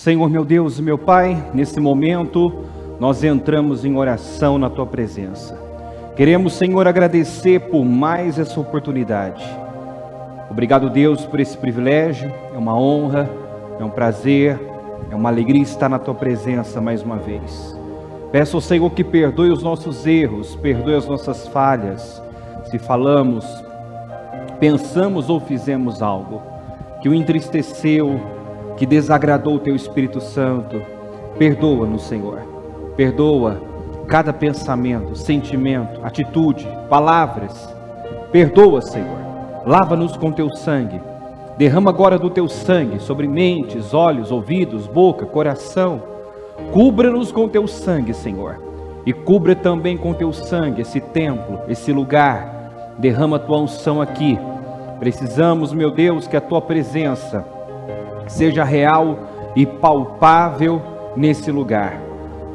Senhor meu Deus, meu Pai, nesse momento nós entramos em oração na Tua presença. Queremos, Senhor, agradecer por mais essa oportunidade. Obrigado, Deus, por esse privilégio. É uma honra, é um prazer, é uma alegria estar na Tua presença mais uma vez. Peço ao Senhor que perdoe os nossos erros, perdoe as nossas falhas, se falamos, pensamos ou fizemos algo que o entristeceu, que desagradou o Teu Espírito Santo. Perdoa-nos, Senhor. Perdoa cada pensamento, sentimento, atitude, palavras. Perdoa, Senhor. Lava-nos com Teu sangue. Derrama agora do Teu sangue sobre mentes, olhos, ouvidos, boca, coração. Cubra-nos com Teu sangue, Senhor. E cubra também com Teu sangue esse templo, esse lugar. Derrama a Tua unção aqui. Precisamos, meu Deus, que a Tua presença seja real e palpável nesse lugar.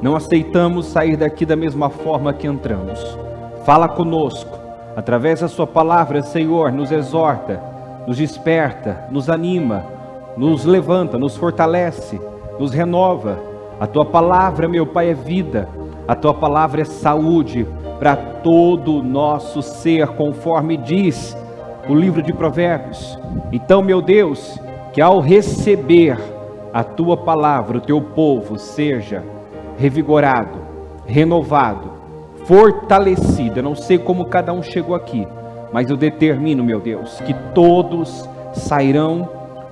Não aceitamos sair daqui da mesma forma que entramos. Fala conosco, através da Sua palavra, Senhor, nos exorta, nos desperta, nos anima, nos levanta, nos fortalece, nos renova. A Tua palavra, meu Pai, é vida. A Tua palavra é saúde para todo o nosso ser, conforme diz o livro de Provérbios. Então, meu Deus, que ao receber a Tua palavra, o Teu povo seja revigorado, renovado, fortalecido. Eu não sei como cada um chegou aqui, mas eu determino, meu Deus, que todos sairão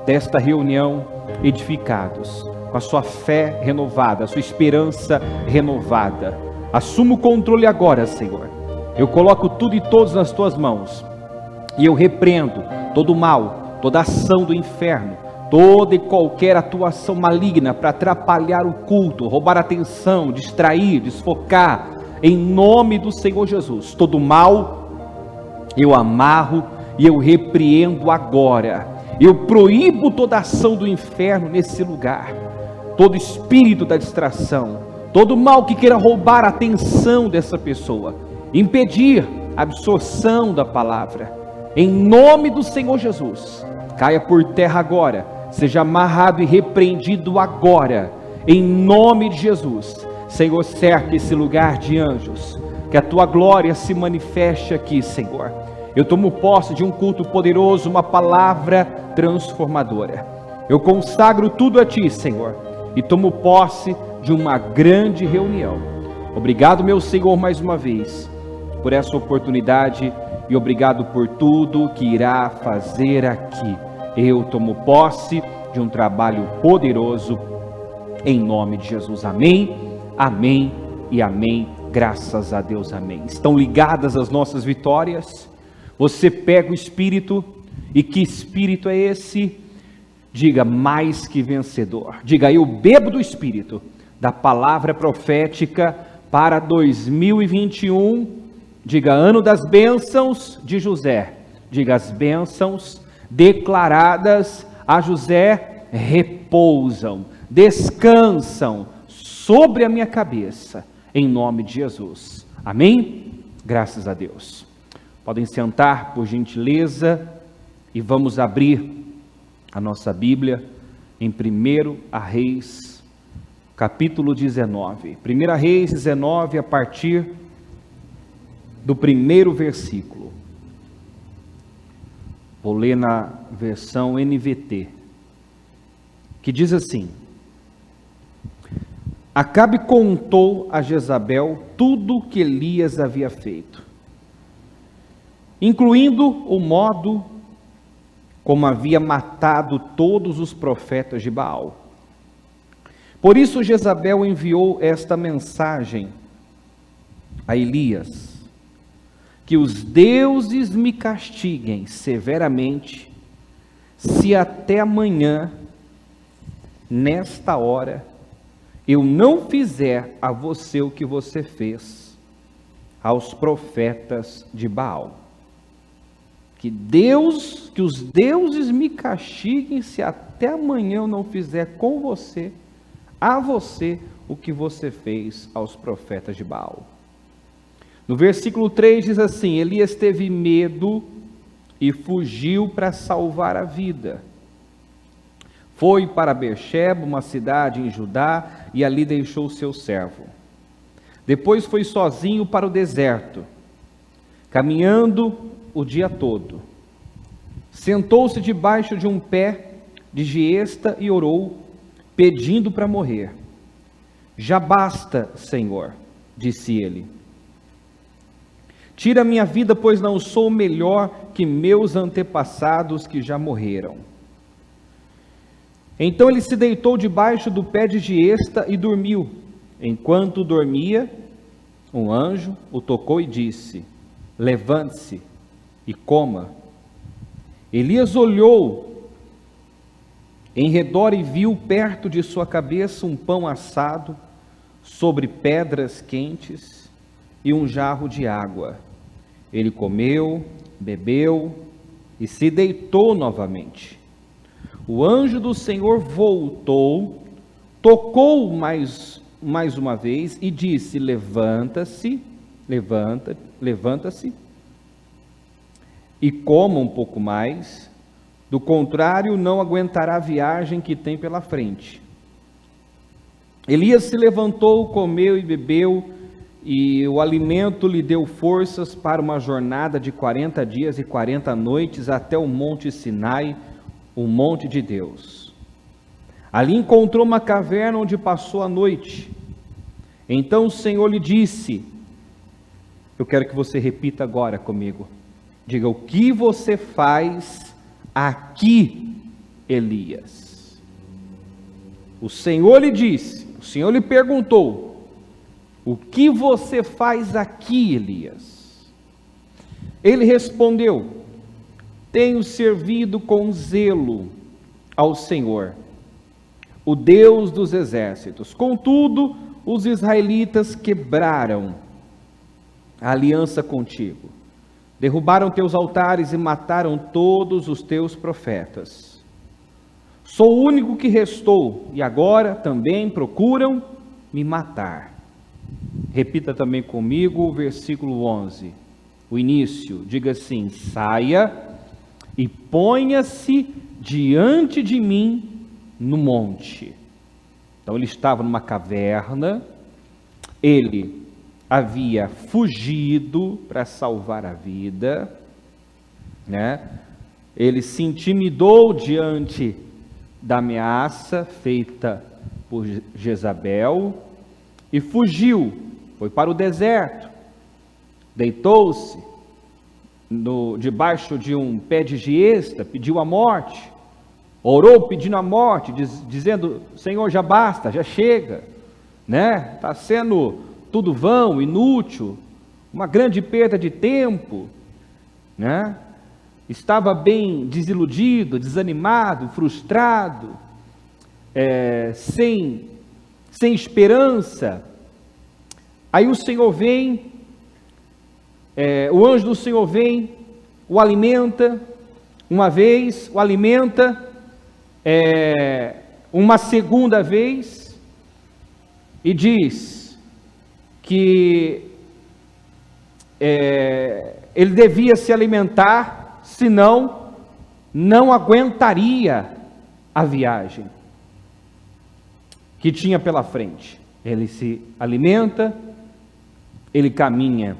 desta reunião edificados, com a sua fé renovada, a sua esperança renovada. Assuma o controle agora, Senhor. Eu coloco tudo e todos nas Tuas mãos, e eu repreendo todo o mal, toda ação do inferno, toda e qualquer atuação maligna para atrapalhar o culto, roubar a atenção, distrair, desfocar, em nome do Senhor Jesus. Todo mal eu amarro e eu repreendo agora. Eu proíbo toda ação do inferno nesse lugar, todo espírito da distração, todo mal que queira roubar a atenção dessa pessoa, impedir a absorção da palavra, em nome do Senhor Jesus, caia por terra agora, seja amarrado e repreendido agora, em nome de Jesus. Senhor, cerca esse lugar de anjos, que a Tua glória se manifeste aqui, Senhor. Eu tomo posse de um culto poderoso, uma palavra transformadora. Eu consagro tudo a Ti, Senhor, e tomo posse de uma grande reunião. Obrigado, meu Senhor, mais uma vez, por essa oportunidade, e obrigado por tudo que irá fazer aqui. Eu tomo posse de um trabalho poderoso, em nome de Jesus. Amém, amém e amém. Graças a Deus, amém. Estão ligadas as nossas vitórias? Você pega o Espírito, e que Espírito é esse? Diga, mais que vencedor. Diga, eu bebo do Espírito, da palavra profética para 2021. Diga, ano das bênçãos de José. Diga, as bênçãos declaradas a José repousam, descansam sobre a minha cabeça, em nome de Jesus. Amém? Graças a Deus. Podem sentar, por gentileza, e vamos abrir a nossa Bíblia em 1 Reis, capítulo 19. 1 Reis 19, a partir do primeiro versículo. Vou ler na versão NVT, que diz assim: Acabe contou a Jezabel tudo o que Elias havia feito, incluindo o modo como havia matado todos os profetas de Baal. Por isso Jezabel enviou esta mensagem a Elias: que os deuses me castiguem severamente, se até amanhã, nesta hora, eu não fizer a você o que você fez aos profetas de Baal. Que os deuses me castiguem se até amanhã eu não fizer com você, a você, o que você fez aos profetas de Baal. No versículo 3 diz assim: Elias teve medo e fugiu para salvar a vida. Foi para Berseba, uma cidade em Judá, e ali deixou o seu servo. Depois foi sozinho para o deserto, caminhando o dia todo. Sentou-se debaixo de um pé de giesta e orou, pedindo para morrer. Já basta, Senhor, disse ele. Tira minha vida, pois não sou melhor que meus antepassados que já morreram. Então ele se deitou debaixo do pé de giesta e dormiu. Enquanto dormia, um anjo o tocou e disse: levante-se e coma. Elias olhou em redor e viu perto de sua cabeça um pão assado sobre pedras quentes e um jarro de água. Ele comeu, bebeu e se deitou novamente. O anjo do Senhor voltou, tocou mais uma vez e disse: levanta-se e coma um pouco mais, do contrário não aguentará a viagem que tem pela frente. Elias se levantou, comeu e bebeu, e o alimento lhe deu forças para uma jornada de 40 dias e 40 noites até o monte Sinai, o monte de Deus. Ali encontrou uma caverna onde passou a noite. Então o Senhor lhe disse, eu quero que você repita agora comigo, diga: o que você faz aqui, Elias? O Senhor lhe disse, o Senhor lhe perguntou: o que você faz aqui, Elias? Ele respondeu: tenho servido com zelo ao Senhor, o Deus dos exércitos. Contudo, os israelitas quebraram a aliança contigo, derrubaram teus altares e mataram todos os teus profetas. Sou o único que restou, e agora também procuram me matar. Repita também comigo o versículo 11, o início. Diga assim: saia e ponha-se diante de mim no monte. Então ele estava numa caverna, ele havia fugido para salvar a vida, né? Ele se intimidou diante da ameaça feita por Jezabel e fugiu, foi para o deserto, deitou-se debaixo de um pé de giesta, pediu a morte, orou pedindo a morte, dizendo: Senhor, já basta, já chega, né? Está sendo tudo vão, inútil, uma grande perda de tempo, né? Estava bem desiludido, desanimado, frustrado, sem esperança. Aí o Senhor vem, o anjo do Senhor vem, o alimenta uma vez, o alimenta uma segunda vez, e diz que ele devia se alimentar, senão não aguentaria a viagem que tinha pela frente. Ele se alimenta, ele caminha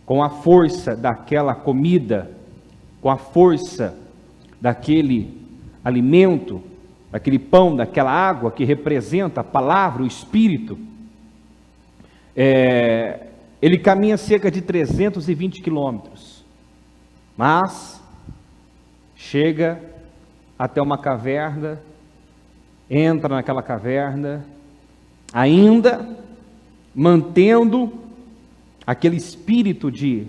com a força daquela comida, com a força daquele alimento, daquele pão, daquela água que representa a palavra, o Espírito. Ele caminha cerca de 320 quilômetros, mas chega até uma caverna, entra naquela caverna, ainda mantendo aquele espírito de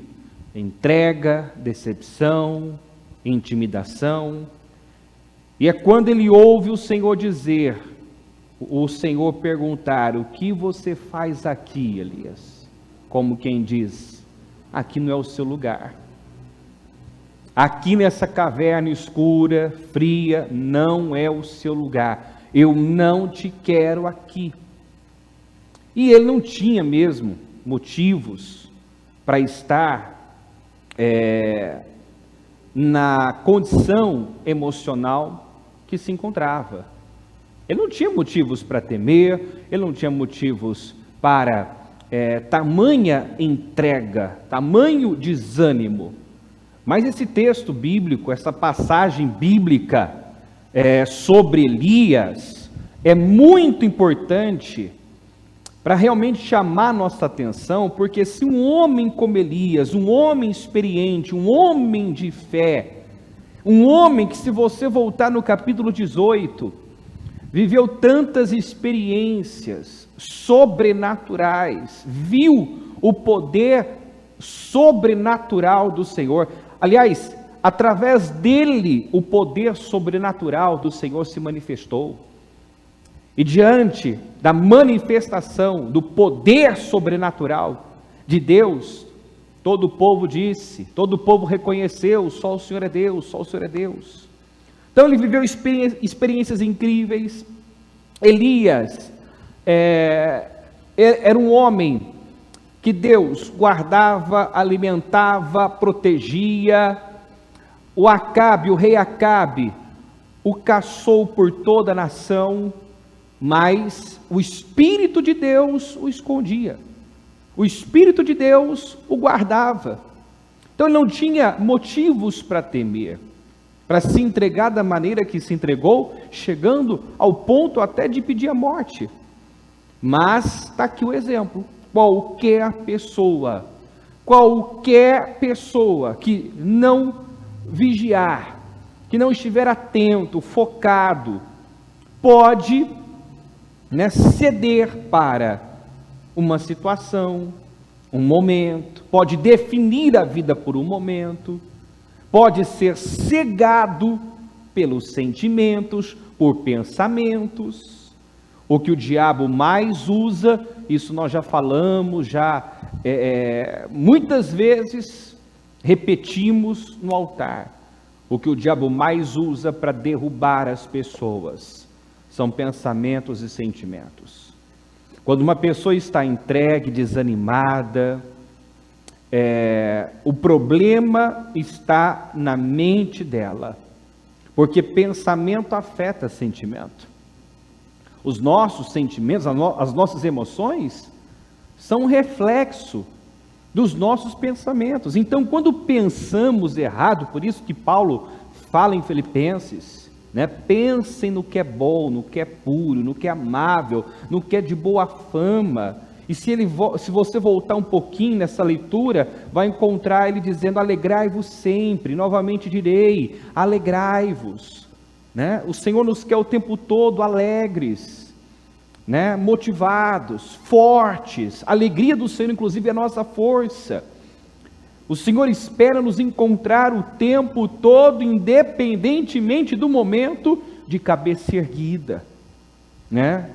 entrega, decepção, intimidação. E é quando ele ouve o Senhor dizer, o Senhor perguntar: o que você faz aqui, Elias? Como quem diz: aqui não é o seu lugar. Aqui nessa caverna escura, fria, não é o seu lugar. Eu não te quero aqui. E ele não tinha mesmo motivos para estar na condição emocional que que se encontrava. Ele não tinha motivos para temer, ele não tinha motivos para tamanha entrega, tamanho desânimo. Mas esse texto bíblico, essa passagem bíblica sobre Elias, é muito importante para realmente chamar nossa atenção, porque se um homem como Elias, um homem experiente, um homem de fé, um homem que, se você voltar no capítulo 18, viveu tantas experiências sobrenaturais, viu o poder sobrenatural do Senhor. Aliás, através dele, o poder sobrenatural do Senhor se manifestou. E diante da manifestação do poder sobrenatural de Deus, todo o povo disse, todo o povo reconheceu: só o Senhor é Deus, só o Senhor é Deus. Então ele viveu experiências incríveis. Elias era um homem que Deus guardava, alimentava, protegia. O Acabe, o rei Acabe, o caçou por toda a nação, mas o Espírito de Deus o escondia. O Espírito de Deus o guardava. Então ele não tinha motivos para temer, para se entregar da maneira que se entregou, chegando ao ponto até de pedir a morte. Mas está aqui o exemplo: qualquer pessoa que não vigiar, que não estiver atento, focado, pode ceder para uma situação, um momento, pode definir a vida por um momento, pode ser cegado pelos sentimentos, por pensamentos. O que o diabo mais usa, isso nós já falamos, muitas vezes repetimos no altar. O que o diabo mais usa para derrubar as pessoas são pensamentos e sentimentos. Quando uma pessoa está entregue, desanimada, o problema está na mente dela, porque pensamento afeta sentimento. Os nossos sentimentos, as nossas emoções, são um reflexo dos nossos pensamentos. Então, quando pensamos errado, por isso que Paulo fala em Filipenses, pensem no que é bom, no que é puro, no que é amável, no que é de boa fama. E se você voltar um pouquinho nessa leitura, vai encontrar ele dizendo: alegrai-vos sempre. Novamente direi: alegrai-vos. O Senhor nos quer o tempo todo alegres, motivados, fortes. A alegria do Senhor, inclusive, é a nossa força. O Senhor espera nos encontrar o tempo todo, independentemente do momento, de cabeça erguida.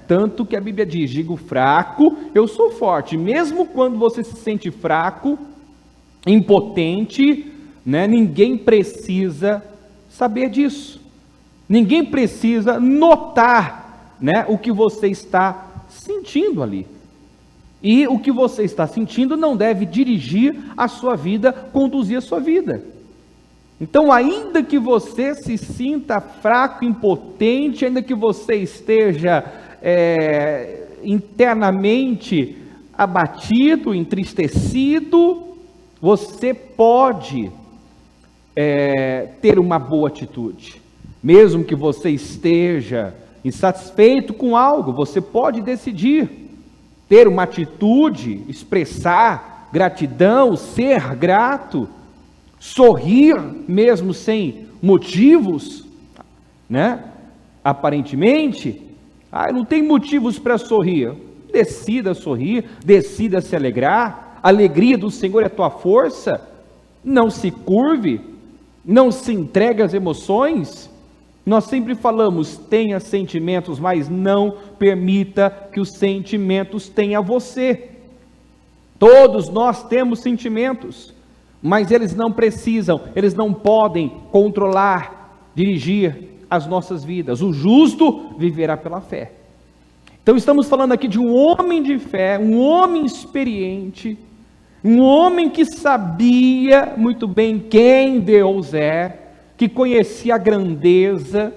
Tanto que a Bíblia diz: digo fraco, eu sou forte. Mesmo quando você se sente fraco, impotente, ninguém precisa saber disso. Ninguém precisa notar, o que você está sentindo ali. E o que você está sentindo não deve dirigir a sua vida, conduzir a sua vida. Então, ainda que você se sinta fraco, impotente, ainda que você esteja internamente abatido, entristecido, você pode ter uma boa atitude. Mesmo que você esteja insatisfeito com algo, você pode decidir ter uma atitude, expressar gratidão, ser grato, sorrir mesmo sem motivos, aparentemente. Não tem motivos para sorrir. Decida sorrir, decida se alegrar. A alegria do Senhor é tua força. Não se curve, não se entregue às emoções. Nós sempre falamos: tenha sentimentos, mas não permita que os sentimentos tenham você. Todos nós temos sentimentos, mas eles não precisam, eles não podem controlar, dirigir as nossas vidas. O justo viverá pela fé. Então estamos falando aqui de um homem de fé, um homem experiente, um homem que sabia muito bem quem Deus é, que conhecia a grandeza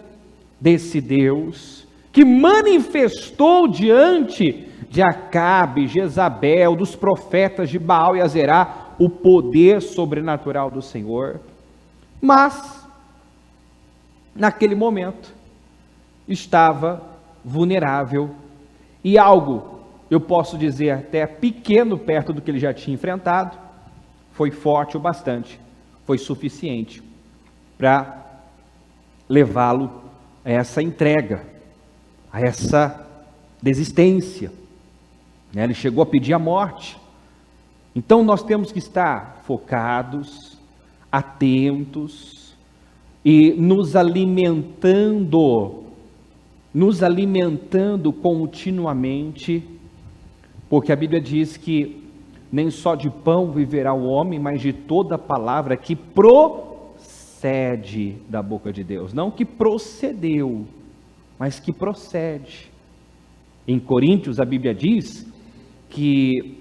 desse Deus, que manifestou diante de Acabe, Jezabel, dos profetas de Baal e Azerá, o poder sobrenatural do Senhor. Mas, naquele momento, estava vulnerável, e algo, eu posso dizer até pequeno, perto do que ele já tinha enfrentado, foi forte o bastante, foi suficiente para levá-lo a essa entrega, a essa desistência. Ele chegou a pedir a morte. Então nós temos que estar focados, atentos e nos alimentando continuamente, porque a Bíblia diz que nem só de pão viverá o homem, mas de toda palavra que procede da boca de Deus. Não que procedeu, mas que procede. Em Coríntios a Bíblia diz que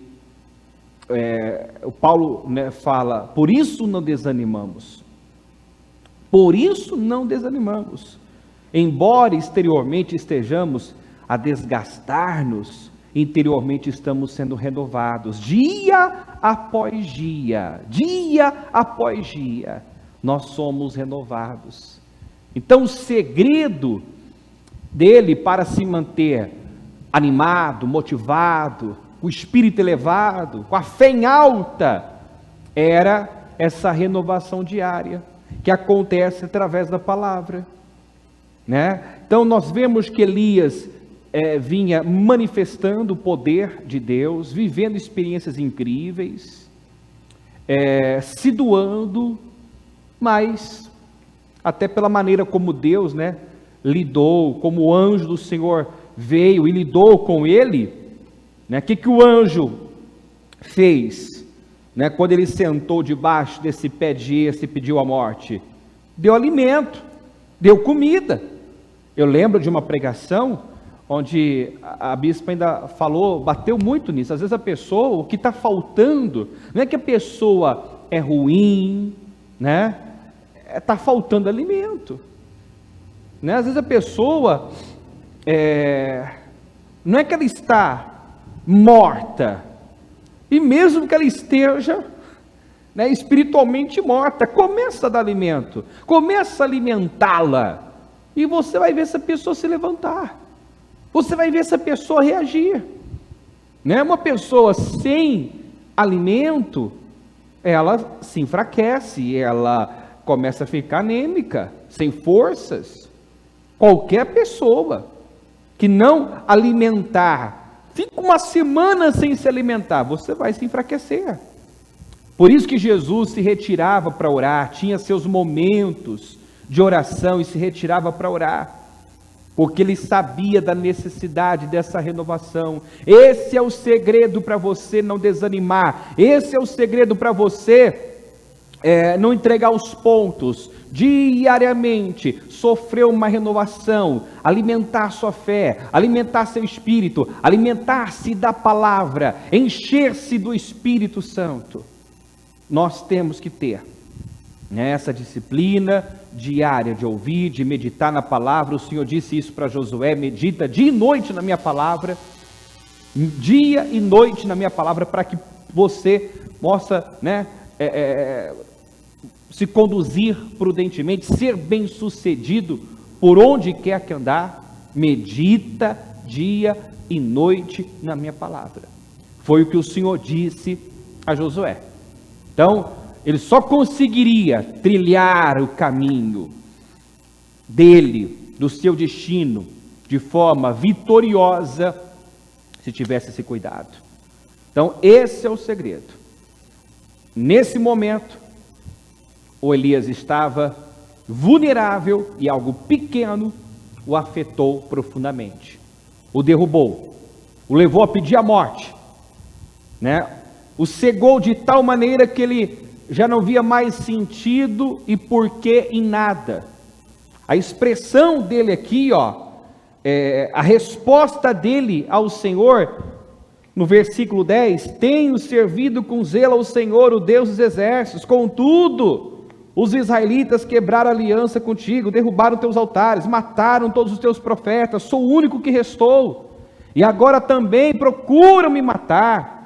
o Paulo fala, por isso não desanimamos. Por isso não desanimamos. Embora exteriormente estejamos a desgastar-nos, interiormente estamos sendo renovados, dia após dia, nós somos renovados. Então o segredo dele para se manter animado, motivado, com o espírito elevado, com a fé em alta, era essa renovação diária, que acontece através da palavra, Então nós vemos que Elias vinha manifestando o poder de Deus, vivendo experiências incríveis, se doando, mas até pela maneira como Deus lidou, como o anjo do Senhor veio e lidou com ele. O que o anjo fez, quando ele sentou debaixo desse pé de esse e pediu a morte? Deu alimento, deu comida. Eu lembro de uma pregação onde a bispa ainda falou, bateu muito nisso. Às vezes a pessoa, o que está faltando, não é que a pessoa é ruim, está faltando alimento. Às vezes a pessoa, não é que ela está morta, e mesmo que ela esteja espiritualmente morta, começa a dar alimento, começa a alimentá-la, e você vai ver essa pessoa se levantar, você vai ver essa pessoa reagir. Uma pessoa sem alimento, ela se enfraquece, ela começa a ficar anêmica, sem forças. Qualquer pessoa que não alimentar, fica uma semana sem se alimentar, você vai se enfraquecer. Por isso que Jesus se retirava para orar, tinha seus momentos de oração e se retirava para orar, porque ele sabia da necessidade dessa renovação. Esse é o segredo para você não desanimar, esse é o segredo para você não entregar os pontos, diariamente sofrer uma renovação, alimentar sua fé, alimentar seu espírito, alimentar-se da palavra, encher-se do Espírito Santo. Nós temos que ter essa disciplina diária de ouvir, de meditar na palavra. O Senhor disse isso para Josué: medita dia e noite na minha palavra, dia e noite na minha palavra, para que você possa se conduzir prudentemente, ser bem sucedido por onde quer que andar. Medita dia e noite na minha palavra. Foi o que o Senhor disse a Josué. Então, ele só conseguiria trilhar o caminho dele, do seu destino, de forma vitoriosa, se tivesse esse cuidado. Então, esse é o segredo. Nesse momento, o Elias estava vulnerável e algo pequeno o afetou profundamente, o derrubou, o levou a pedir a morte, o cegou de tal maneira que ele já não via mais sentido e porquê em nada. A expressão dele aqui, a resposta dele ao Senhor, no versículo 10, tenho servido com zelo ao Senhor, o Deus dos exércitos, contudo, Os israelitas quebraram a aliança contigo, derrubaram teus altares, mataram todos os teus profetas, sou o único que restou, e agora também procuram me matar.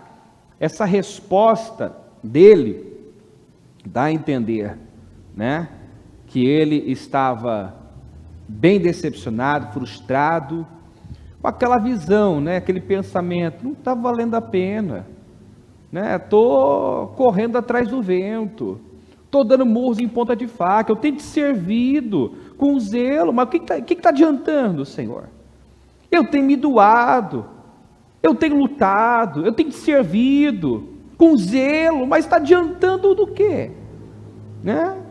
Essa resposta dele dá a entender, né, que ele estava bem decepcionado, frustrado, com aquela visão, né, aquele pensamento, não está valendo a pena, né, estou correndo atrás do vento, estou dando murros em ponta de faca, eu tenho te servido com zelo, mas o que está adiantando, Senhor? Eu tenho me doado, eu tenho lutado, eu tenho te servido com zelo, mas está adiantando do quê? Né?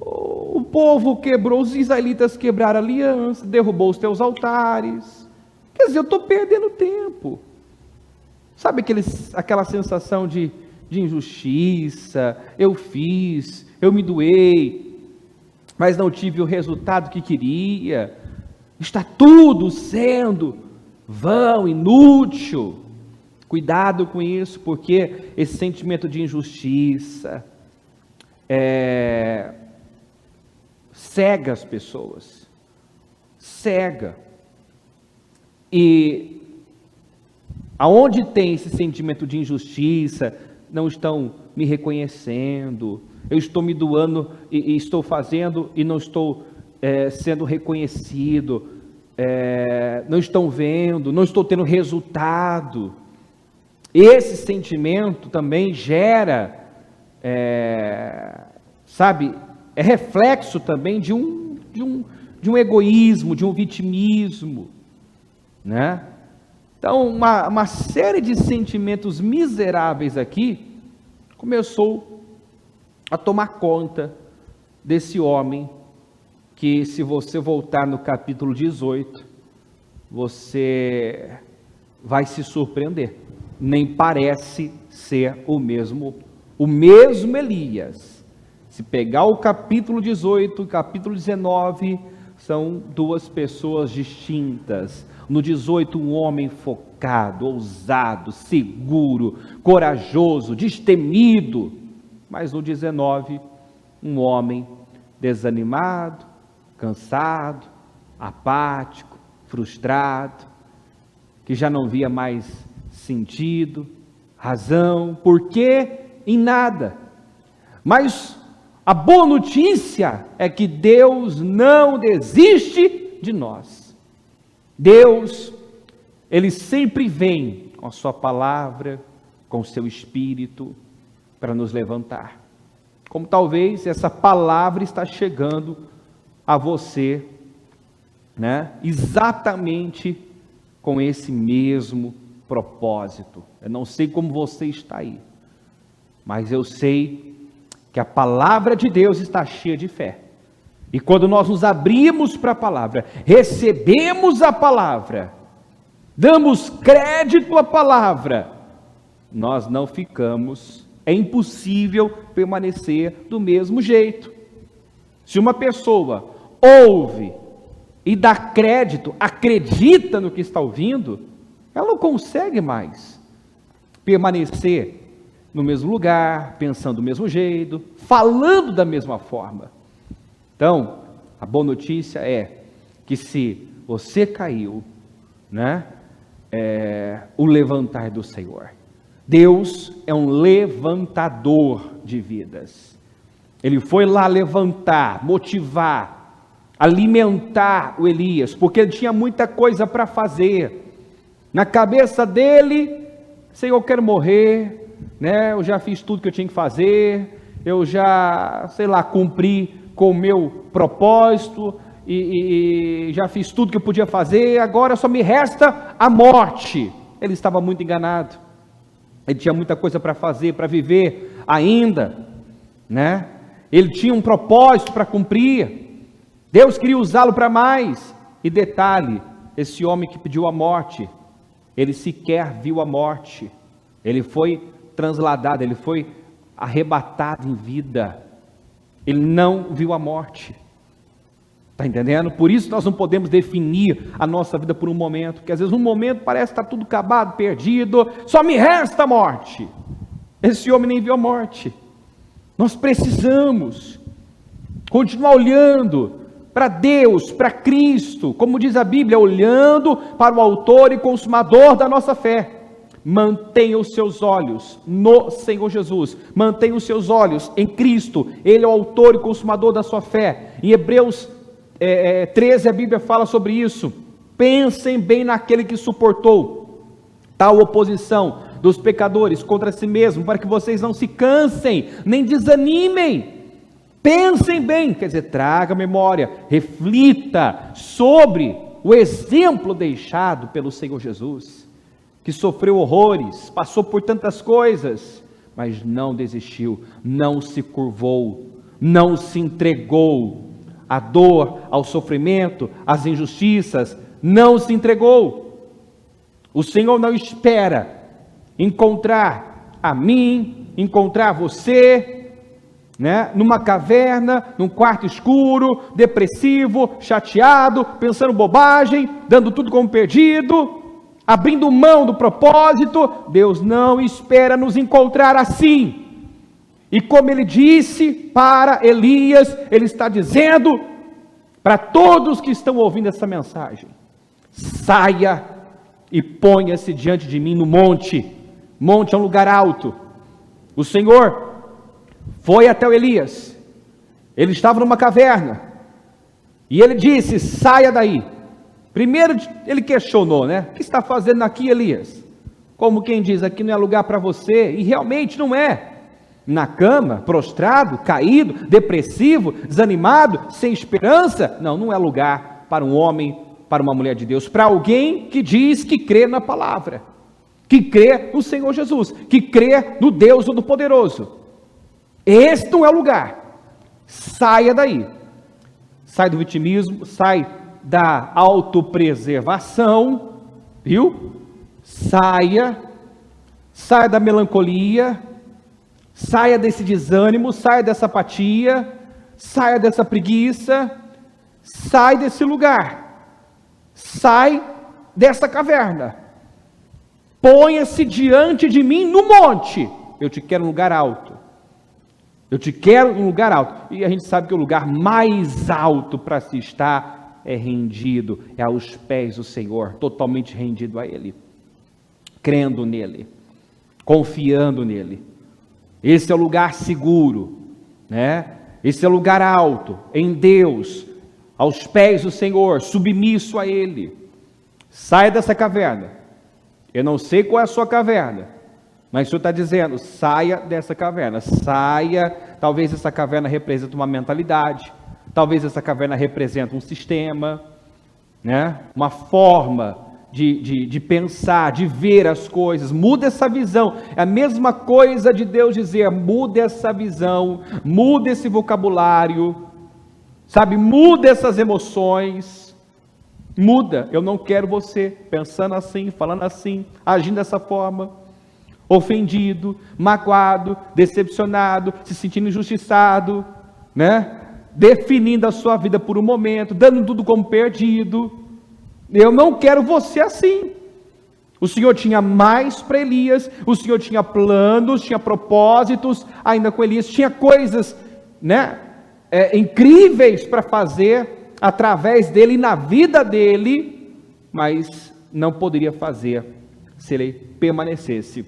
O povo quebrou, os israelitas quebraram a aliança, derrubou os teus altares, quer dizer, eu estou perdendo tempo. Sabe aquela sensação de injustiça, eu fiz, eu me doei, mas não tive o resultado que queria, está tudo sendo vão, inútil. Cuidado com isso, porque esse sentimento de injustiça cega as pessoas, cega, e aonde tem esse sentimento de injustiça, não estão me reconhecendo, eu estou me doando e estou fazendo e não estou sendo reconhecido, não estão vendo, não estou tendo resultado. Esse sentimento também gera, é reflexo também de um egoísmo, de um vitimismo, né? Então, uma série de sentimentos miseráveis aqui começou a tomar conta desse homem, que se você voltar no capítulo 18, você vai se surpreender. Nem parece ser o mesmo Elias. Se pegar o capítulo 18 e o capítulo 19, são duas pessoas distintas. No 18, um homem focado, ousado, seguro, corajoso, destemido. Mas no 19, um homem desanimado, cansado, apático, frustrado, que já não via mais sentido, razão, porquê em nada. Mas a boa notícia é que Deus não desiste de nós. Deus, Ele sempre vem com a sua palavra, com o seu Espírito, para nos levantar. Como talvez essa palavra está chegando a você, né? Exatamente com esse mesmo propósito. Eu não sei como você está aí, mas eu sei que a palavra de Deus está cheia de fé. E quando nós nos abrimos para a palavra, recebemos a palavra, damos crédito à palavra, nós não ficamos, é impossível permanecer do mesmo jeito. Se uma pessoa ouve e dá crédito, acredita no que está ouvindo, ela não consegue mais permanecer no mesmo lugar, pensando do mesmo jeito, falando da mesma forma. Então, a boa notícia é que se você caiu, né, o levantar do Senhor. Deus é um levantador de vidas. Ele foi lá levantar, motivar, alimentar o Elias, porque ele tinha muita coisa para fazer. Na cabeça dele, Senhor, eu quero morrer, né? Eu já fiz tudo que eu tinha que fazer, eu já, cumpri com o meu propósito, e já fiz tudo que eu podia fazer, agora só me resta a morte. Ele estava muito enganado, ele tinha muita coisa para fazer, para viver ainda, né? Ele tinha um propósito para cumprir, Deus queria usá-lo para mais. E detalhe, esse homem que pediu a morte, ele sequer viu a morte, ele foi transladado, ele foi arrebatado em vida, ele não viu a morte. Está entendendo? Por isso nós não podemos definir a nossa vida por um momento, porque às vezes um momento parece que está tudo acabado, perdido, só me resta a morte. Esse homem nem viu a morte. Nós precisamos continuar olhando para Deus, para Cristo, como diz a Bíblia, olhando para o autor e consumador da nossa fé. Mantenha os seus olhos no Senhor Jesus, mantenha os seus olhos em Cristo, Ele é o autor e consumador da sua fé. Em Hebreus 13 a Bíblia fala sobre isso. Pensem bem naquele que suportou tal oposição dos pecadores contra si mesmo, para que vocês não se cansem, nem desanimem. Pensem bem, quer dizer, traga a memória, reflita sobre o exemplo deixado pelo Senhor Jesus, que sofreu horrores, passou por tantas coisas, mas não desistiu, não se curvou, não se entregou à dor, ao sofrimento, às injustiças, não se entregou. O Senhor não espera encontrar a mim, encontrar você, numa caverna, num quarto escuro, depressivo, chateado, pensando bobagem, dando tudo como perdido, abrindo mão do propósito. Deus não espera nos encontrar assim. E como Ele disse para Elias, Ele está dizendo para todos que estão ouvindo essa mensagem: saia e ponha-se diante de mim no monte. Monte é um lugar alto. O Senhor foi até o Elias, ele estava numa caverna, e ele disse: saia daí. Primeiro ele questionou, o que está fazendo aqui, Elias? Como quem diz, aqui não é lugar para você, e realmente não é. Na cama, prostrado, caído, depressivo, desanimado, sem esperança, não é lugar para um homem, para uma mulher de Deus, para alguém que diz que crê na palavra, que crê no Senhor Jesus, que crê no Deus Todo-Poderoso. Esse não é o lugar. Saia daí. Sai do vitimismo, sai da autopreservação, viu? Saia da melancolia, saia desse desânimo, saia dessa apatia, saia dessa preguiça, sai desse lugar, sai dessa caverna, ponha-se diante de mim no monte. Eu te quero um lugar alto. Eu te quero em um lugar alto. E a gente sabe que o lugar mais alto para se estar é rendido, é aos pés do Senhor, totalmente rendido a Ele, crendo nele, confiando nele. Esse é o lugar seguro, Esse é o lugar alto, em Deus, aos pés do Senhor, submisso a Ele. Saia dessa caverna. Eu não sei qual é a sua caverna, mas o Senhor está dizendo: saia dessa caverna, saia. Talvez essa caverna represente uma mentalidade, talvez essa caverna represente um sistema, uma forma de pensar, de ver as coisas. Muda essa visão. É a mesma coisa de Deus dizer: muda essa visão, muda esse vocabulário, muda essas emoções, muda. Eu não quero você pensando assim, falando assim, agindo dessa forma, ofendido, magoado, decepcionado, se sentindo injustiçado, definindo a sua vida por um momento, dando tudo como perdido. Eu não quero você assim. O Senhor tinha mais para Elias, o Senhor tinha planos, tinha propósitos ainda com Elias, tinha coisas incríveis para fazer através dele e na vida dele, mas não poderia fazer se ele permanecesse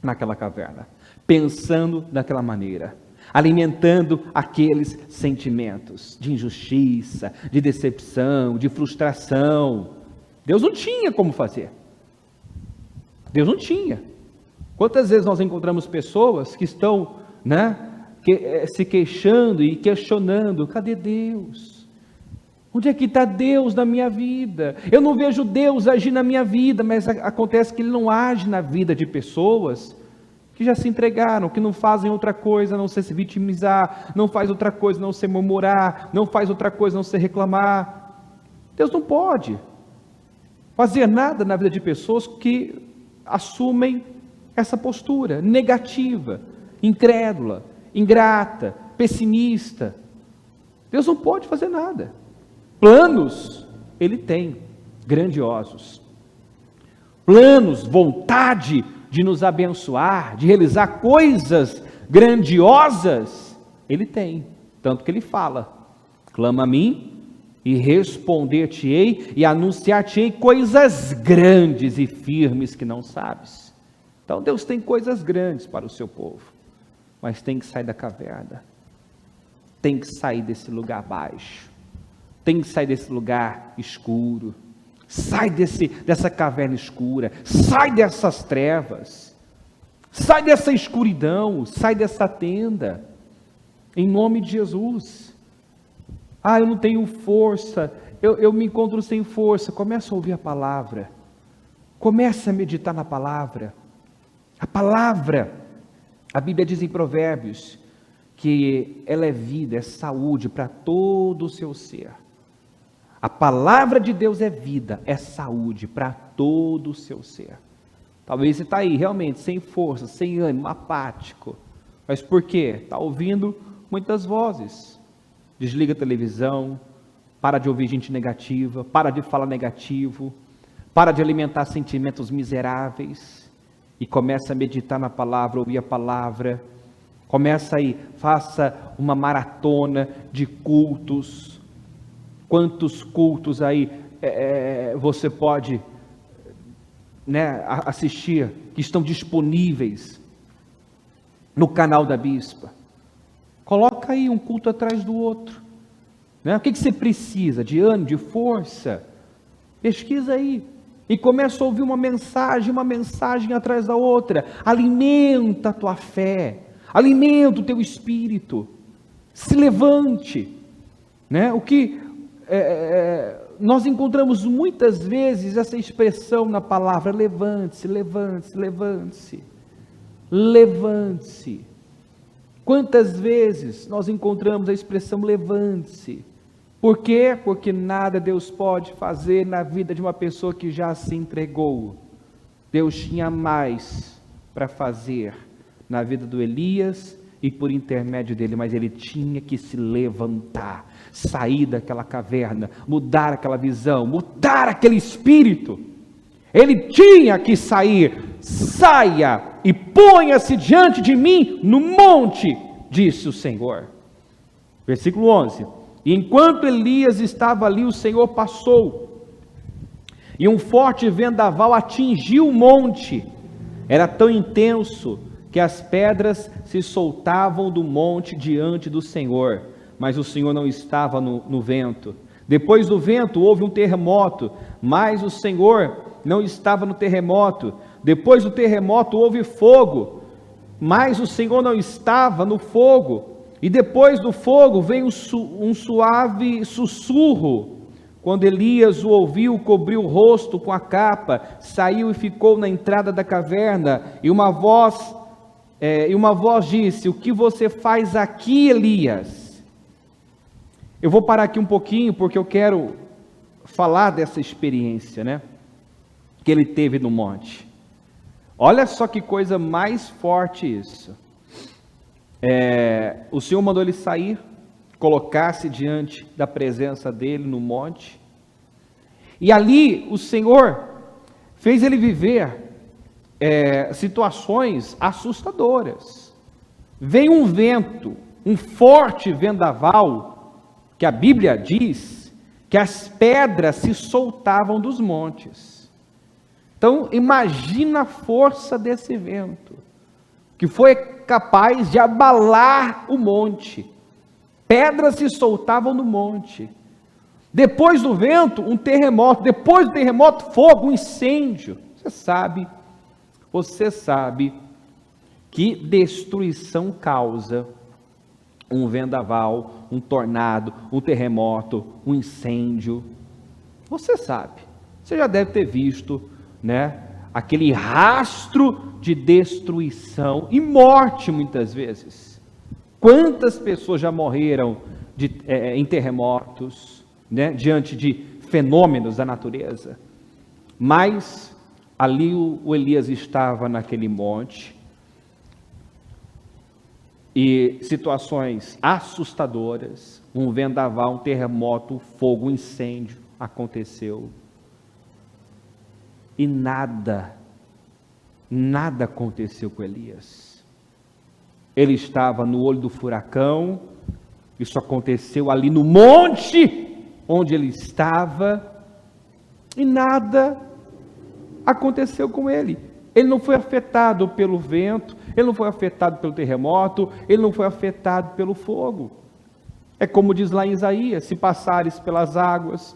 naquela caverna, pensando daquela maneira, alimentando aqueles sentimentos de injustiça, de decepção, de frustração. Deus não tinha como fazer. Deus não tinha. Quantas vezes nós encontramos pessoas que estão, se queixando e questionando: cadê Deus? Onde é que está Deus na minha vida? Eu não vejo Deus agir na minha vida, mas acontece que Ele não age na vida de pessoas que já se entregaram, que não fazem outra coisa a não ser se vitimizar, não faz outra coisa a não ser murmurar, não faz outra coisa a não ser reclamar. Deus não pode fazer nada na vida de pessoas que assumem essa postura negativa, incrédula, ingrata, pessimista. Deus não pode fazer nada. Planos Ele tem, grandiosos. Planos, vontade de nos abençoar, de realizar coisas grandiosas, Ele tem. Tanto que ele fala: clama a mim e responder-te-ei e anunciar-te-ei coisas grandes e firmes que não sabes. Então Deus tem coisas grandes para o seu povo, mas tem que sair da caverna, tem que sair desse lugar baixo, tem que sair desse lugar escuro, sai dessa caverna escura, sai dessas trevas, sai dessa escuridão, sai dessa tenda, em nome de Jesus. Eu não tenho força, eu me encontro sem força. Começa a ouvir a palavra, começa a meditar na palavra. A palavra, a Bíblia diz em Provérbios, que ela é vida, é saúde para todo o seu ser. A palavra de Deus é vida, é saúde para todo o seu ser. Talvez você está aí realmente sem força, sem ânimo, apático. Mas por quê? Está ouvindo muitas vozes. Desliga a televisão, para de ouvir gente negativa, para de falar negativo, para de alimentar sentimentos miseráveis e começa a meditar na palavra, ouvir a palavra. Começa aí, faça uma maratona de cultos. Quantos cultos aí você pode assistir, que estão disponíveis no canal da Bispa? Coloca aí um culto atrás do outro, né? O que você precisa? De ânimo, de força? Pesquisa aí e começa a ouvir uma mensagem atrás da outra. Alimenta a tua fé, alimenta o teu espírito, se levante, né? O que nós encontramos muitas vezes essa expressão na palavra: levante-se, levante-se, levante-se, levante-se. Quantas vezes nós encontramos a expressão levante-se? Por quê? Porque nada Deus pode fazer na vida de uma pessoa que já se entregou. Deus tinha mais para fazer na vida do Elias e por intermédio dele, mas ele tinha que se levantar, sair daquela caverna, mudar aquela visão, mudar aquele espírito. Ele tinha que sair. Saia e ponha-se diante de mim no monte, disse o Senhor. Versículo 11: e enquanto Elias estava ali, o Senhor passou, e um forte vendaval atingiu o monte. Era tão intenso que as pedras se soltavam do monte diante do Senhor, mas o Senhor não estava no vento. Depois do vento houve um terremoto, mas o Senhor não estava no terremoto. Depois do terremoto houve fogo, mas o Senhor não estava no fogo. E depois do fogo veio um suave sussurro. Quando Elias o ouviu, cobriu o rosto com a capa, saiu e ficou na entrada da caverna. E uma voz disse: o que você faz aqui, Elias? Eu vou parar aqui um pouquinho, porque eu quero falar dessa experiência, que ele teve no monte. Olha só que coisa mais forte isso. O Senhor mandou ele sair, colocar-se diante da presença dele no monte, e ali o Senhor fez ele viver situações assustadoras. Veio um vento, um forte vendaval, que a Bíblia diz que as pedras se soltavam dos montes. Então, imagina a força desse vento, que foi capaz de abalar o monte. Pedras se soltavam no monte. Depois do vento, um terremoto. Depois do terremoto, fogo, um incêndio. Você sabe que destruição causa um vendaval, um tornado, um terremoto, um incêndio. Você sabe. Você já deve ter visto, aquele rastro de destruição e morte muitas vezes. Quantas pessoas já morreram em terremotos, diante de fenômenos da natureza? Mas ali o Elias estava naquele monte, e situações assustadoras, um vendaval, um terremoto, um fogo, um incêndio aconteceu. E nada aconteceu com Elias. Ele estava no olho do furacão, Isso aconteceu ali no monte onde ele estava e nada aconteceu com ele. Ele não foi afetado pelo vento, ele não foi afetado pelo terremoto, ele não foi afetado pelo fogo. É como diz lá em Isaías: se passares pelas águas,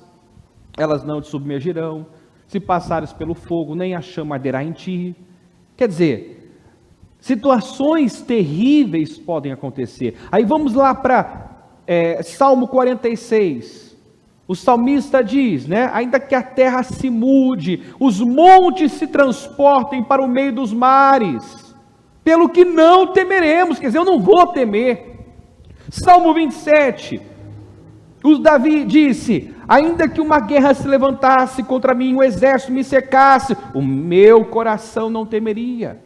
elas não te submergirão, se passares pelo fogo, nem a chama arderá em ti. Quer dizer, situações terríveis podem acontecer. Aí vamos lá para Salmo 46. O salmista diz, né? Ainda que a terra se mude, os montes se transportem para o meio dos mares, pelo que não temeremos. Quer dizer, eu não vou temer. Salmo 27, o Davi disse: ainda que uma guerra se levantasse contra mim, um exército me cercasse, o meu coração não temeria.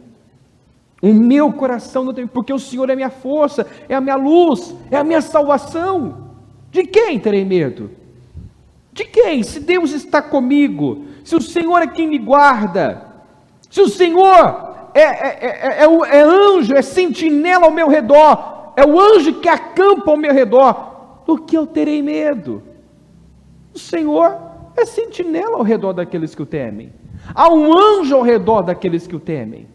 O meu coração não temeria, porque o Senhor é minha força, é a minha luz, é a minha salvação. De quem terei medo? De quem? Se Deus está comigo, se o Senhor é quem me guarda, se o Senhor é anjo, é sentinela ao meu redor, é o anjo que acampa ao meu redor, do que eu terei medo? O Senhor é sentinela ao redor daqueles que o temem. Há um anjo ao redor daqueles que o temem.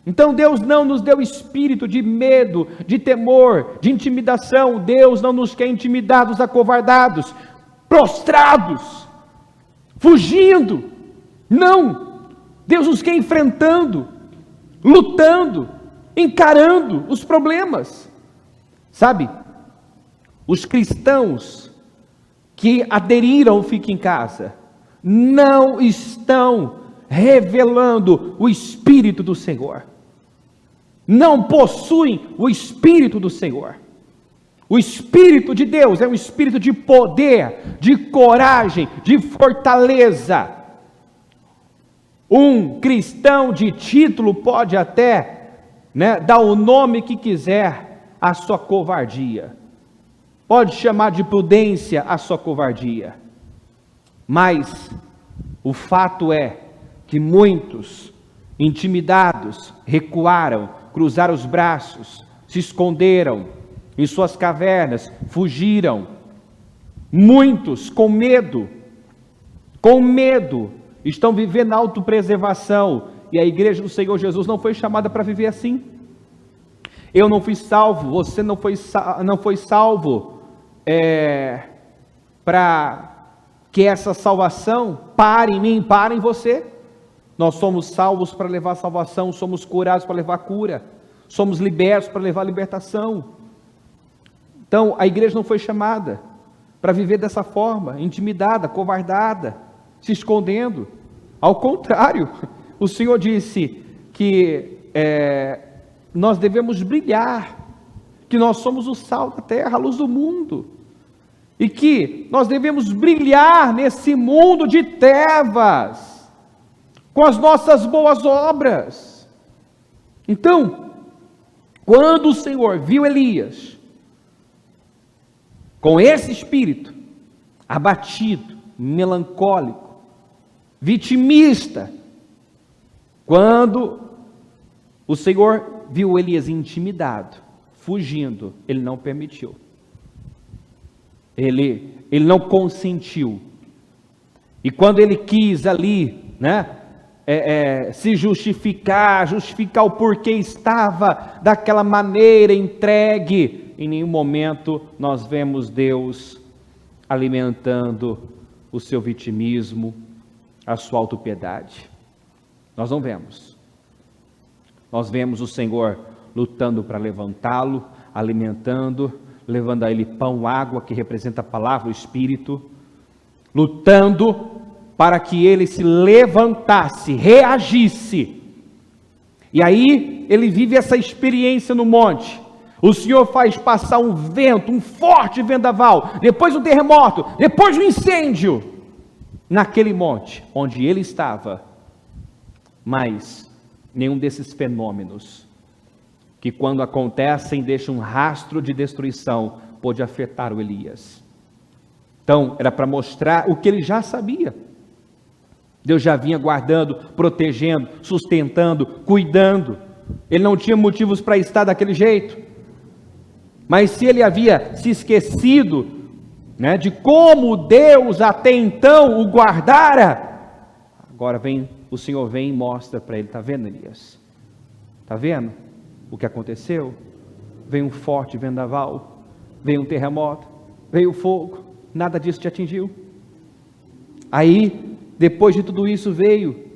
Então Deus não nos deu espírito de medo, de temor, de intimidação. Deus não nos quer intimidados, acovardados, prostrados, fugindo. Não, Deus nos quer enfrentando, lutando, encarando os problemas. Sabe, os cristãos que aderiram ao Fique em Casa não estão revelando o Espírito do Senhor, não possuem o Espírito do Senhor. O Espírito de Deus é um espírito de poder, de coragem, de fortaleza. Um cristão de título pode até, dar o nome que quiser à sua covardia, pode chamar de prudência a sua covardia, mas o fato é que muitos, intimidados, recuaram, cruzaram os braços, se esconderam em suas cavernas, fugiram. Muitos com medo, estão vivendo autopreservação, e a igreja do Senhor Jesus não foi chamada para viver assim. Eu não fui salvo, você não foi salvo para que essa salvação pare em mim, pare em você. Nós somos salvos para levar salvação, somos curados para levar cura, somos libertos para levar libertação. Então, a igreja não foi chamada para viver dessa forma, intimidada, covardada, se escondendo. Ao contrário, o Senhor disse que nós devemos brilhar, que nós somos o sal da terra, a luz do mundo, e que nós devemos brilhar nesse mundo de trevas, com as nossas boas obras. Então, quando o Senhor viu Elias com esse espírito abatido, melancólico, vitimista, quando o Senhor viu Elias intimidado, fugindo, ele não permitiu, ele não consentiu. E quando ele quis ali, se justificar o porquê estava daquela maneira entregue, em nenhum momento nós vemos Deus alimentando o seu vitimismo, a sua autopiedade. Nós não vemos. Nós vemos o Senhor lutando para levantá-lo, alimentando, levando a ele pão, água, que representa a palavra, o Espírito, lutando para que ele se levantasse, reagisse. E aí ele vive essa experiência no monte. O Senhor faz passar um vento, um forte vendaval, depois um terremoto, depois um incêndio, naquele monte onde ele estava. Mas nenhum desses fenômenos, que quando acontecem deixam um rastro de destruição, pôde afetar o Elias. Então era para mostrar o que ele já sabia. Deus já vinha guardando, protegendo, sustentando, cuidando. Ele não tinha motivos para estar daquele jeito. Mas se ele havia se esquecido, né, de como Deus até então o guardara, agora o Senhor vem e mostra para ele: está vendo, Elias? Está vendo o que aconteceu? Veio um forte vendaval, veio um terremoto, veio fogo, nada disso te atingiu. Aí, depois de tudo isso, veio,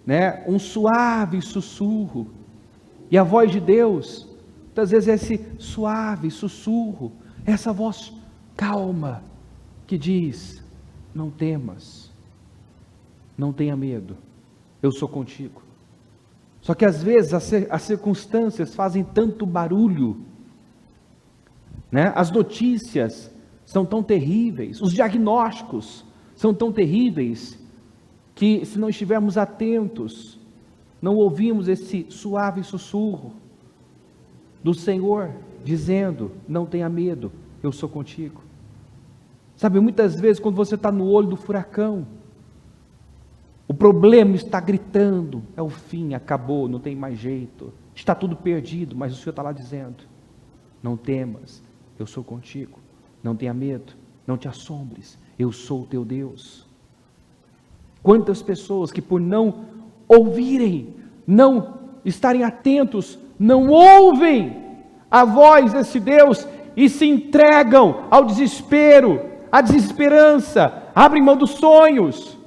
né, um suave sussurro, e a voz de Deus, muitas vezes esse suave sussurro, essa voz calma, que diz: não temas, não tenha medo, eu sou contigo. Só que às vezes as circunstâncias fazem tanto barulho, né? As notícias são tão terríveis, os diagnósticos são tão terríveis, que se não estivermos atentos, não ouvimos esse suave sussurro do Senhor, dizendo: não tenha medo, eu sou contigo. Sabe, muitas vezes quando você está no olho do furacão, o problema está gritando: é o fim, acabou, não tem mais jeito, está tudo perdido, mas o Senhor está lá dizendo: não temas, eu sou contigo, não tenha medo, não te assombres, eu sou o teu Deus. Quantas pessoas que por não ouvirem, não estarem atentos, não ouvem a voz desse Deus e se entregam ao desespero, à desesperança, abrem mão dos sonhos.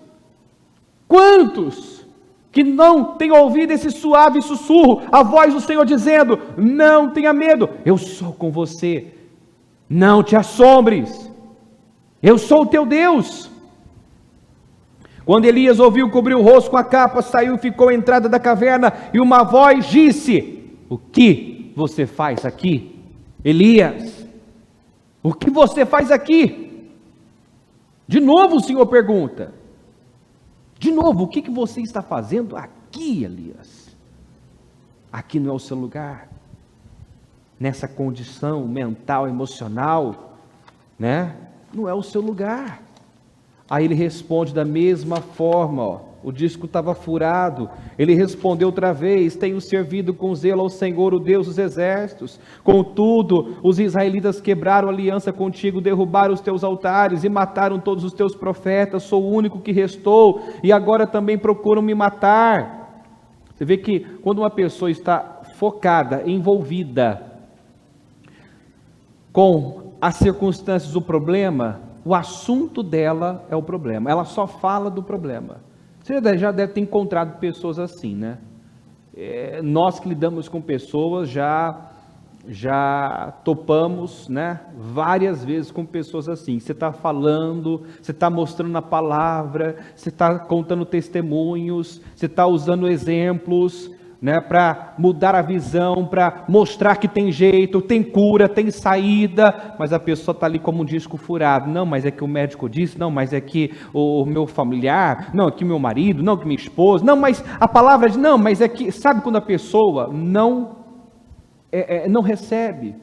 Quantos que não têm ouvido esse suave sussurro, a voz do Senhor dizendo: não tenha medo, eu sou com você, não te assombres, eu sou o teu Deus. Quando Elias ouviu, cobriu o rosto com a capa, saiu e ficou à entrada da caverna, e uma voz disse: o que você faz aqui, Elias? O que você faz aqui? De novo o Senhor pergunta: de novo, o que você está fazendo aqui, Elias? Aqui não é o seu lugar, nessa condição mental, emocional, né? Não é o seu lugar. Aí ele responde da mesma forma, o disco estava furado, ele respondeu outra vez: tenho servido com zelo ao Senhor, o Deus dos exércitos, contudo, os israelitas quebraram aliança contigo, derrubaram os teus altares e mataram todos os teus profetas, sou o único que restou, e agora também procuram me matar. Você vê que quando uma pessoa está focada, envolvida com as circunstâncias do problema, o assunto dela é o problema, ela só fala do problema. Você já deve ter encontrado pessoas assim, né? Nós que lidamos com pessoas já topamos, né, várias vezes com pessoas assim. Você está falando, você está mostrando a palavra, você está contando testemunhos, você está usando exemplos, né, para mudar a visão, para mostrar que tem jeito, tem cura, tem saída, mas a pessoa está ali como um disco furado. Não, mas é que o médico disse, não, mas é que o meu familiar, não, é que meu marido, não, que minha esposa, não, mas a palavra diz, não, mas é que, sabe quando a pessoa não recebe,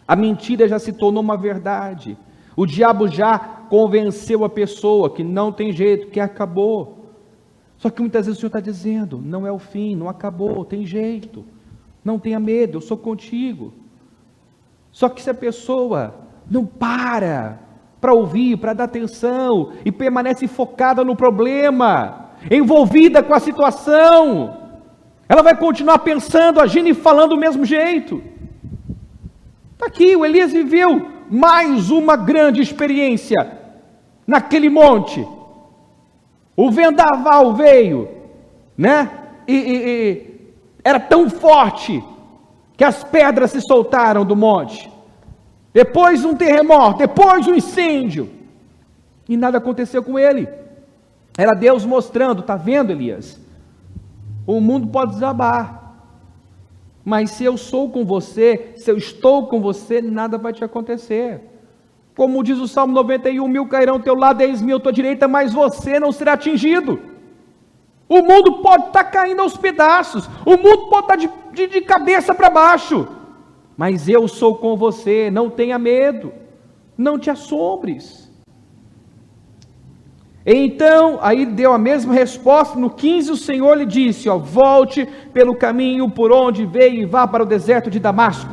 a mentira já se tornou uma verdade, o diabo já convenceu a pessoa que não tem jeito, que acabou. Só que muitas vezes o Senhor está dizendo: não é o fim, não acabou, tem jeito, não tenha medo, eu sou contigo. Só que se a pessoa não para ouvir, para dar atenção, e permanece focada no problema, envolvida com a situação, ela vai continuar pensando, agindo e falando do mesmo jeito. Está aqui, o Elias viveu mais uma grande experiência naquele monte. O vendaval veio, né? E era tão forte que as pedras se soltaram do monte. Depois um terremoto, depois um incêndio. E nada aconteceu com ele. Era Deus mostrando: está vendo, Elias? O mundo pode desabar, mas se eu sou com você, se eu estou com você, nada vai te acontecer. Como diz o Salmo 91, 1000 cairão ao teu lado, 10.000 à tua direita, mas você não será atingido. O mundo pode estar caindo aos pedaços, o mundo pode estar de cabeça para baixo, mas eu sou com você, não tenha medo, não te assombres. Então, aí deu a mesma resposta. No 15, o Senhor lhe disse: volte pelo caminho por onde veio e vá para o deserto de Damasco.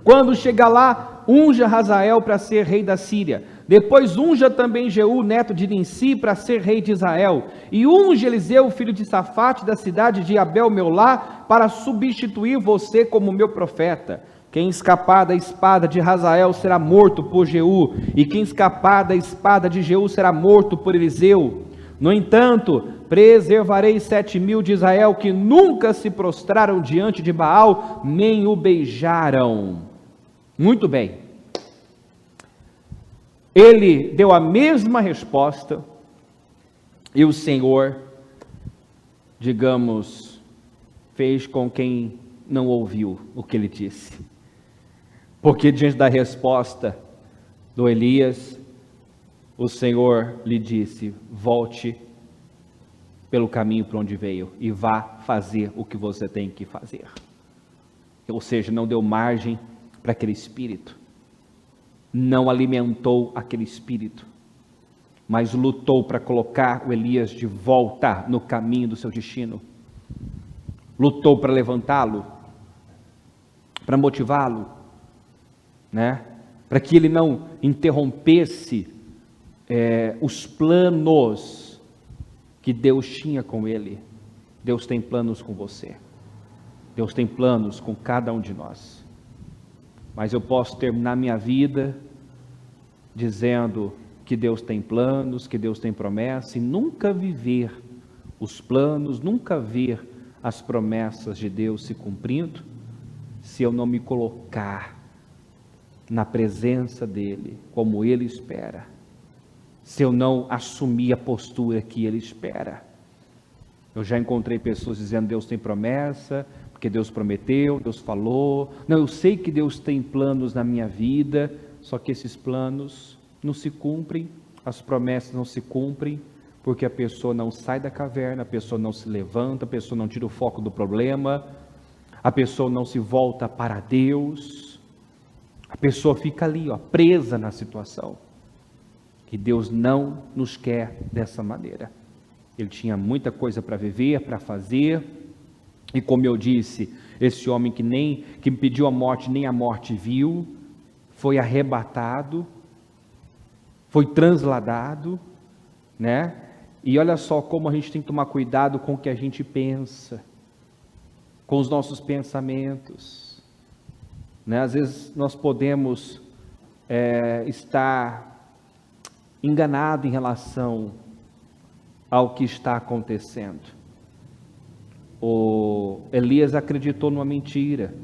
Quando chegar lá, unja Hazael para ser rei da Síria. Depois unja também Jeú, neto de Nimsi, para ser rei de Israel. E unja Eliseu, filho de Safate, da cidade de Abel-Meolá, para substituir você como meu profeta. Quem escapar da espada de Hazael será morto por Jeú, e quem escapar da espada de Jeú será morto por Eliseu. No entanto, preservarei 7.000 de Israel, que nunca se prostraram diante de Baal, nem o beijaram. Muito bem. Ele deu a mesma resposta, e o Senhor, digamos, fez com quem não ouviu o que ele disse. Porque diante da resposta do Elias, o Senhor lhe disse: volte pelo caminho para onde veio e vá fazer o que você tem que fazer. Ou seja, não deu margem para aquele espírito, não alimentou aquele espírito, mas lutou para colocar o Elias de volta no caminho do seu destino, lutou para levantá-lo, para motivá-lo, para que ele não interrompesse os planos que Deus tinha com ele. Deus tem planos com você, Deus tem planos com cada um de nós. Mas eu posso terminar minha vida dizendo que Deus tem planos, que Deus tem promessa, e nunca viver os planos, nunca ver as promessas de Deus se cumprindo, se eu não me colocar na presença dEle, como Ele espera, se eu não assumir a postura que Ele espera. Eu já encontrei pessoas dizendo: Deus tem promessa, porque Deus prometeu, Deus falou. Não, eu sei que Deus tem planos na minha vida, só que esses planos não se cumprem, as promessas não se cumprem, porque a pessoa não sai da caverna, a pessoa não se levanta, a pessoa não tira o foco do problema, a pessoa não se volta para Deus, a pessoa fica ali, presa na situação. E Deus não nos quer dessa maneira. Ele tinha muita coisa para viver, para fazer, e como eu disse, esse homem que me pediu a morte, nem a morte viu, foi arrebatado, foi transladado, E olha só como a gente tem que tomar cuidado com o que a gente pensa, com os nossos pensamentos, Às vezes nós podemos estar enganado em relação ao que está acontecendo. O Elias acreditou numa mentira.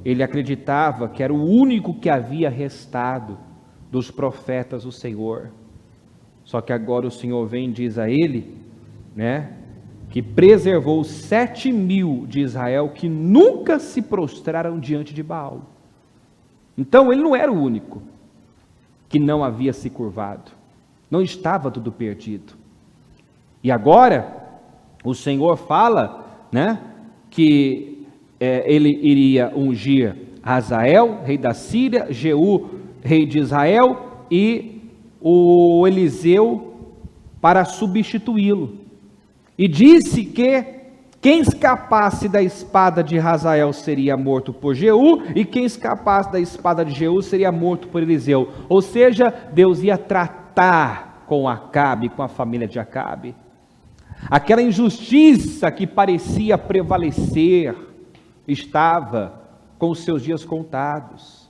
Ele acreditava que era o único que havia restado dos profetas do Senhor. Só que agora o Senhor vem e diz a ele, que preservou 7.000 de Israel que nunca se prostraram diante de Baal. Então ele não era o único que não havia se curvado. Não estava tudo perdido. E agora o Senhor fala, que ele iria ungir Hazael, rei da Síria, Jeú, rei de Israel, e o Eliseu para substituí-lo. E disse que quem escapasse da espada de Hazael seria morto por Jeú, e quem escapasse da espada de Jeú seria morto por Eliseu. Ou seja, Deus ia tratar com Acabe, com a família de Acabe. Aquela injustiça que parecia prevalecer estava com os seus dias contados.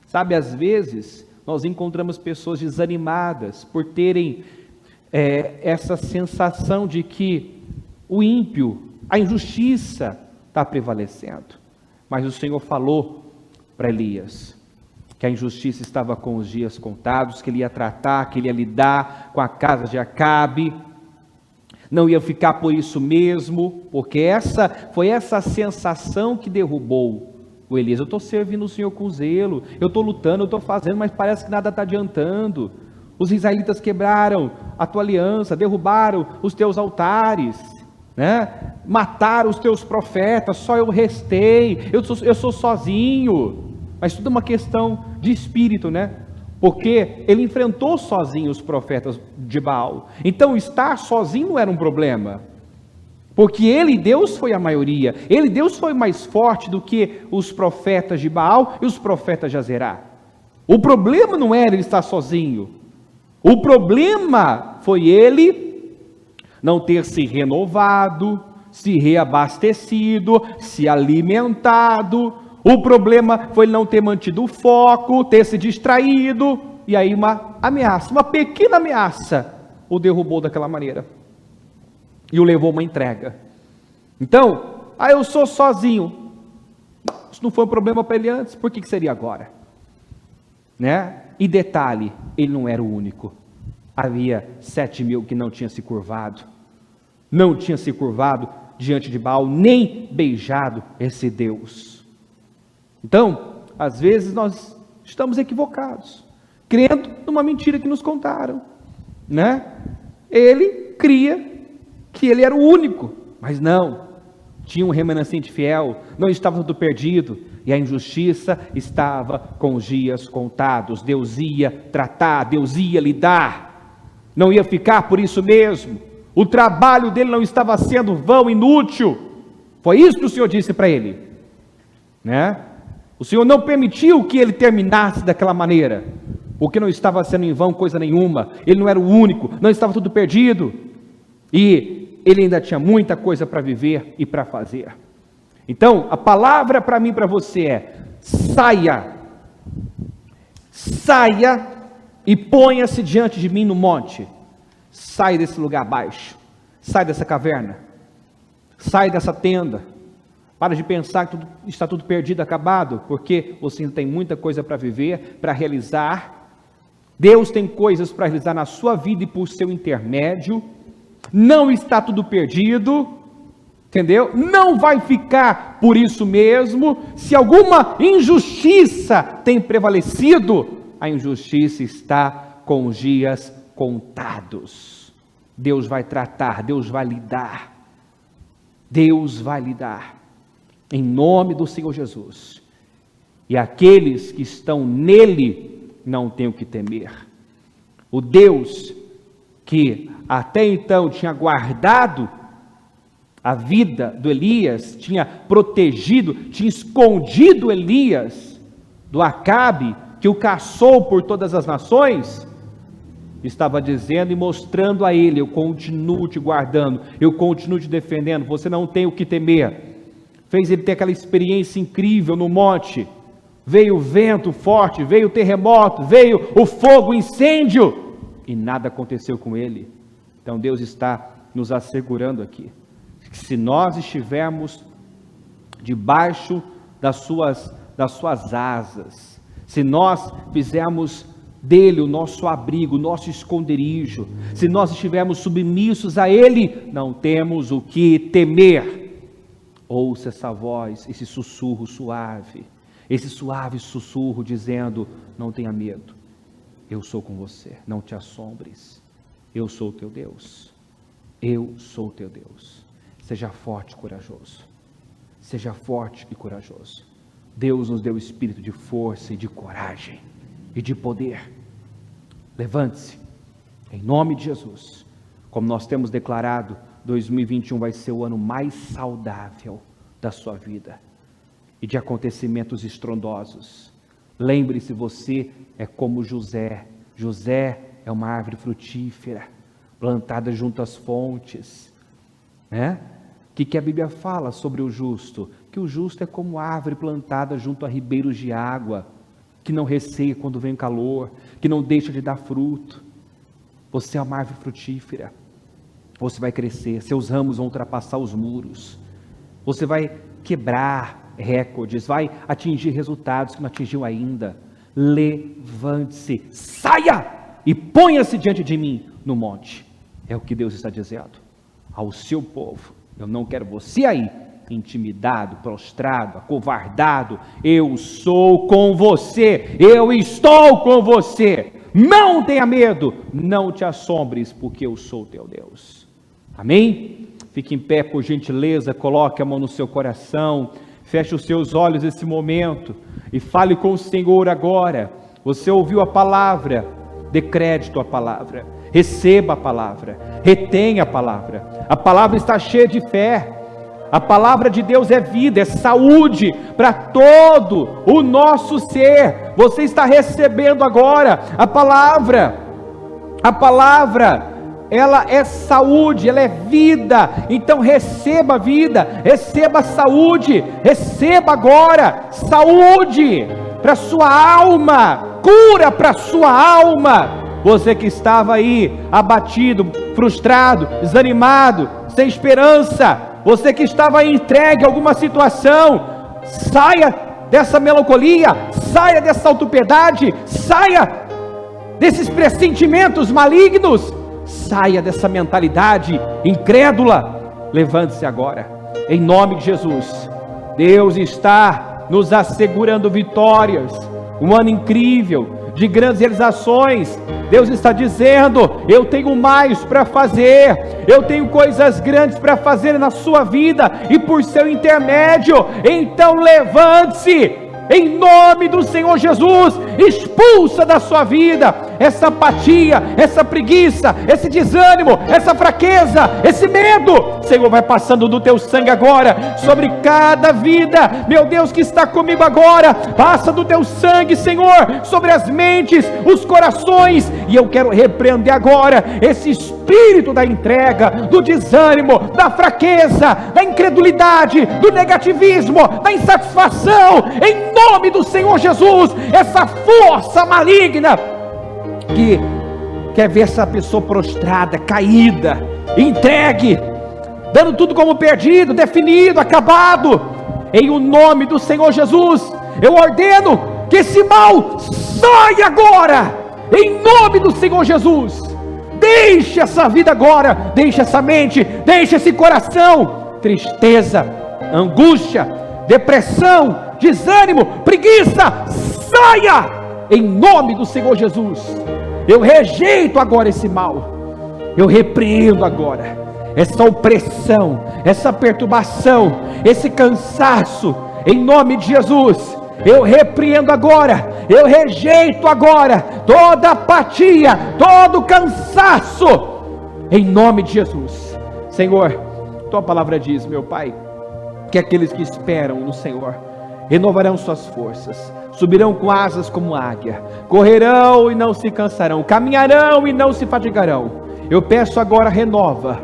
Sabe, às vezes nós encontramos pessoas desanimadas por terem essa sensação de que o ímpio, a injustiça está prevalecendo. Mas o Senhor falou para Elias que a injustiça estava com os dias contados, que ele ia tratar, que ele ia lidar com a casa de Acabe, não ia ficar por isso mesmo, porque foi essa sensação que derrubou o Elias. Eu estou servindo o Senhor com zelo, eu estou lutando, eu estou fazendo, mas parece que nada está adiantando. Os israelitas quebraram a tua aliança, derrubaram os teus altares, mataram os teus profetas, só eu restei, eu sou sozinho. Mas tudo é uma questão de espírito, porque ele enfrentou sozinho os profetas de Baal. Então estar sozinho não era um problema, porque ele, Deus, foi a maioria. Ele, Deus, foi mais forte do que os profetas de Baal e os profetas de Azerá. O problema não era ele estar sozinho. O problema foi ele não ter se renovado, se reabastecido, se alimentado. O problema foi ele não ter mantido o foco, ter se distraído. E aí uma ameaça, uma pequena ameaça, o derrubou daquela maneira. E o levou a uma entrega. Então, eu sou sozinho. Isso não foi um problema para ele antes, por que seria agora? Né? E detalhe, ele não era o único. Havia 7.000 que não tinham se curvado. Não tinham se curvado diante de Baal, nem beijado esse Deus. Então, às vezes nós estamos equivocados, crendo numa mentira que nos contaram, né? Ele cria que ele era o único, mas não, tinha um remanescente fiel, não estava tudo perdido, e a injustiça estava com os dias contados. Deus ia tratar, Deus ia lidar, não ia ficar por isso mesmo. O trabalho dele não estava sendo vão, inútil. Foi isso que o Senhor disse para ele, né? O Senhor não permitiu que ele terminasse daquela maneira, porque não estava sendo em vão coisa nenhuma. Ele não era o único, não estava tudo perdido, e ele ainda tinha muita coisa para viver e para fazer. Então, a palavra para mim e para você é: saia e ponha-se diante de mim no monte. Sai desse lugar baixo, sai dessa caverna, sai dessa tenda. Para de pensar que está tudo perdido, acabado, porque você ainda tem muita coisa para viver, para realizar. Deus tem coisas para realizar na sua vida e por seu intermédio. Não está tudo perdido, entendeu? Não vai ficar por isso mesmo. Se alguma injustiça tem prevalecido, a injustiça está com os dias contados. Deus vai tratar, Deus vai lidar. Deus vai lidar. Em nome do Senhor Jesus. E aqueles que estão nele não têm o que temer. O Deus que até então tinha guardado a vida do Elias, tinha protegido, tinha escondido Elias do Acabe, que o caçou por todas as nações, estava dizendo e mostrando a ele: eu continuo te guardando, eu continuo te defendendo, você não tem o que temer. Fez ele ter aquela experiência incrível no monte. Veio o vento forte, veio o terremoto, veio o fogo, o incêndio, e nada aconteceu com ele. Então Deus está nos assegurando aqui, que se nós estivermos debaixo das suas asas, se nós fizermos dele o nosso abrigo, o nosso esconderijo, se nós estivermos submissos a ele, não temos o que temer. Ouça essa voz, esse sussurro suave, esse suave sussurro dizendo: não tenha medo, eu sou com você, não te assombres, eu sou o teu Deus, eu sou o teu Deus. Seja forte e corajoso, seja forte e corajoso. Deus nos deu espírito de força e de coragem e de poder. Levante-se, em nome de Jesus. Como nós temos declarado, 2021 vai ser o ano mais saudável da sua vida e de acontecimentos estrondosos. Lembre-se, você é como José. José é uma árvore frutífera, plantada junto às fontes, né? O que a Bíblia fala sobre o justo? Que o justo é como árvore plantada junto a ribeiros de água, que não receia quando vem calor, que não deixa de dar fruto. Você é uma árvore frutífera. Você vai crescer, seus ramos vão ultrapassar os muros, você vai quebrar recordes, vai atingir resultados que não atingiu ainda. Levante-se, saia e ponha-se diante de mim no monte. É o que Deus está dizendo ao seu povo. Eu não quero você aí, intimidado, prostrado, acovardado. Eu sou com você, eu estou com você. Não tenha medo, não te assombres, porque eu sou teu Deus. Amém? Fique em pé, por gentileza, coloque a mão no seu coração, feche os seus olhos nesse momento e fale com o Senhor agora. Você ouviu a palavra, dê crédito à palavra, receba a palavra, retenha a palavra. A palavra está cheia de fé. A palavra de Deus é vida, é saúde para todo o nosso ser. Você está recebendo agora a palavra. A palavra, ela é saúde, ela é vida. Então receba vida, receba saúde, receba agora saúde para sua alma, cura para sua alma. Você que estava aí abatido, frustrado, desanimado, sem esperança, você que estava aí entregue a alguma situação, saia dessa melancolia, saia dessa autopiedade, saia desses pressentimentos malignos, saia dessa mentalidade incrédula. Levante-se agora, em nome de Jesus. Deus está nos assegurando vitórias, um ano incrível, de grandes realizações. Deus está dizendo: eu tenho mais para fazer, eu tenho coisas grandes para fazer na sua vida, e por seu intermédio. Então levante-se, em nome do Senhor Jesus. Expulsa da sua vida essa apatia, essa preguiça, esse desânimo, essa fraqueza, esse medo. Senhor, vai passando do teu sangue agora sobre cada vida, meu Deus, que está comigo agora. Passa do teu sangue, Senhor, sobre as mentes, os corações, e eu quero repreender agora esse espírito da entrega, do desânimo, da fraqueza, da incredulidade, do negativismo, da insatisfação, em nome do Senhor Jesus. Essa força maligna que quer ver essa pessoa prostrada, caída, entregue, dando tudo como perdido, definido, acabado, em o nome do Senhor Jesus, eu ordeno que esse mal saia agora, em nome do Senhor Jesus. Deixe essa vida agora, deixe essa mente, deixe esse coração, tristeza, angústia, depressão, desânimo, preguiça, saia, em nome do Senhor Jesus. Eu rejeito agora esse mal, eu repreendo agora essa opressão, essa perturbação, esse cansaço, em nome de Jesus. Eu repreendo agora, eu rejeito agora toda apatia, todo cansaço, em nome de Jesus. Senhor, tua palavra diz, meu Pai, que aqueles que esperam no Senhor renovarão suas forças, subirão com asas como águia, correrão e não se cansarão, caminharão e não se fatigarão. Eu peço agora, renova,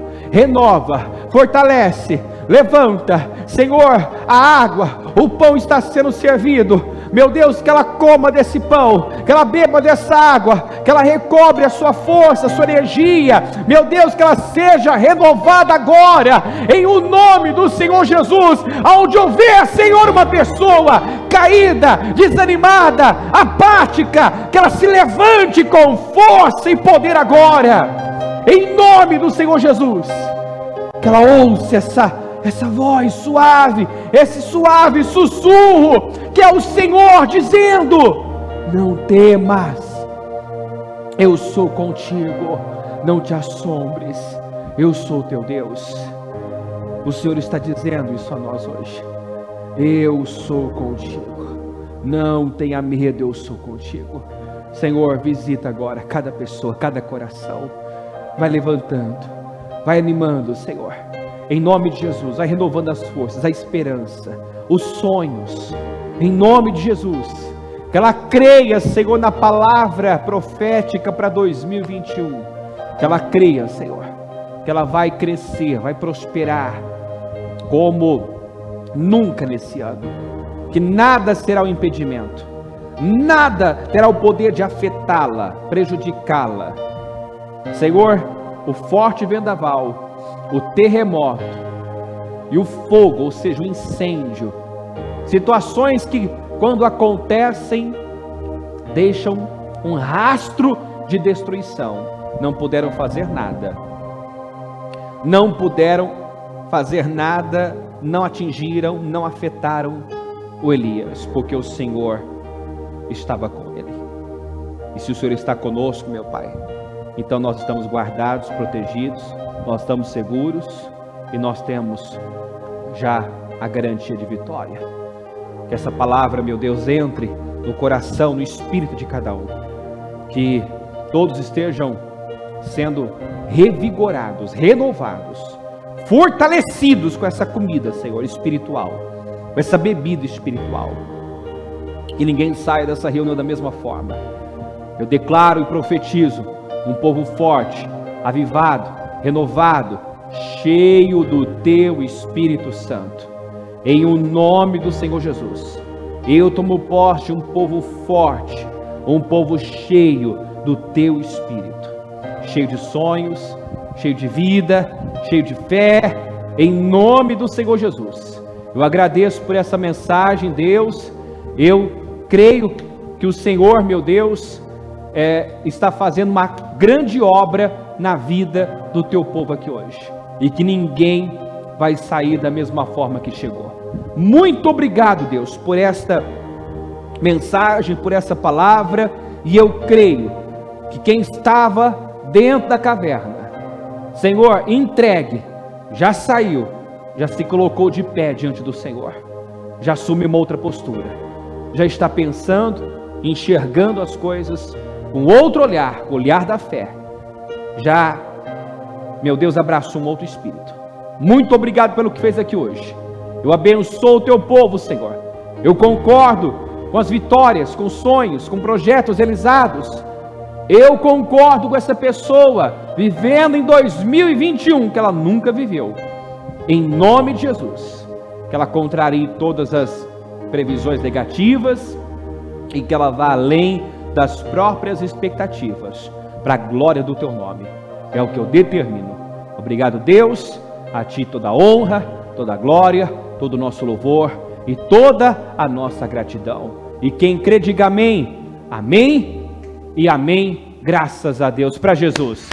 fortalece, levanta, Senhor, a água, o pão está sendo servido. Meu Deus, que ela coma desse pão, que ela beba dessa água, que ela recobre a sua força, a sua energia. Meu Deus, que ela seja renovada agora, em o nome do Senhor Jesus. Aonde houver, Senhor, uma pessoa caída, desanimada, apática, que ela se levante com força e poder agora, em nome do Senhor Jesus. Que ela ouça essa voz suave, esse suave sussurro, que é o Senhor dizendo: não temas, eu sou contigo, não te assombres, eu sou teu Deus. O Senhor está dizendo isso a nós hoje: eu sou contigo, não tenha medo, eu sou contigo. Senhor, visita agora cada pessoa, cada coração, vai levantando, vai animando, Senhor, em nome de Jesus, vai renovando as forças, a esperança, os sonhos, em nome de Jesus. Que ela creia, Senhor, na palavra profética para 2021, que ela creia, Senhor, que ela vai crescer, vai prosperar como nunca nesse ano, que nada será um impedimento, nada terá o poder de afetá-la, prejudicá-la. Senhor, o forte vendaval, o terremoto e o fogo, ou seja, o incêndio, situações que quando acontecem deixam um rastro de destruição, não puderam fazer nada, não atingiram, não afetaram o Elias, porque o Senhor estava com ele. E se o Senhor está conosco, meu Pai, então nós estamos guardados, protegidos, nós estamos seguros e nós temos já a garantia de vitória. Que essa palavra, meu Deus, entre no coração, no espírito de cada um. Que todos estejam sendo revigorados, renovados, fortalecidos com essa comida, Senhor, espiritual, com essa bebida espiritual. Que ninguém saia dessa reunião da mesma forma. Eu declaro e profetizo um povo forte, avivado, renovado, cheio do Teu Espírito Santo. Em o nome do Senhor Jesus, eu tomo posse de um povo forte, um povo cheio do Teu Espírito, cheio de sonhos, cheio de vida, cheio de fé, em nome do Senhor Jesus. Eu agradeço por essa mensagem, Deus. Eu creio que o Senhor, meu Deus, está fazendo uma grande obra na vida do Teu povo aqui hoje, e que ninguém vai sair da mesma forma que chegou. Muito obrigado, Deus, por esta mensagem, por essa palavra, e eu creio que quem estava dentro da caverna, Senhor, entregue, já saiu, já se colocou de pé diante do Senhor, já assume uma outra postura, já está pensando, enxergando as coisas com outro olhar, o olhar da fé, já, meu Deus, abraçou um outro espírito. Muito obrigado pelo que fez aqui hoje. Eu abençoo o Teu povo, Senhor. Eu concordo com as vitórias, com sonhos, com projetos realizados. Eu concordo com essa pessoa vivendo em 2021 que ela nunca viveu. Em nome de Jesus, que ela contrarie todas as previsões negativas e que ela vá além das próprias expectativas, para a glória do Teu nome. É o que eu determino. Obrigado, Deus. A Ti toda a honra, toda a glória, todo o nosso louvor e toda a nossa gratidão. E quem crê, diga amém. Amém e amém. Graças a Deus. Para Jesus.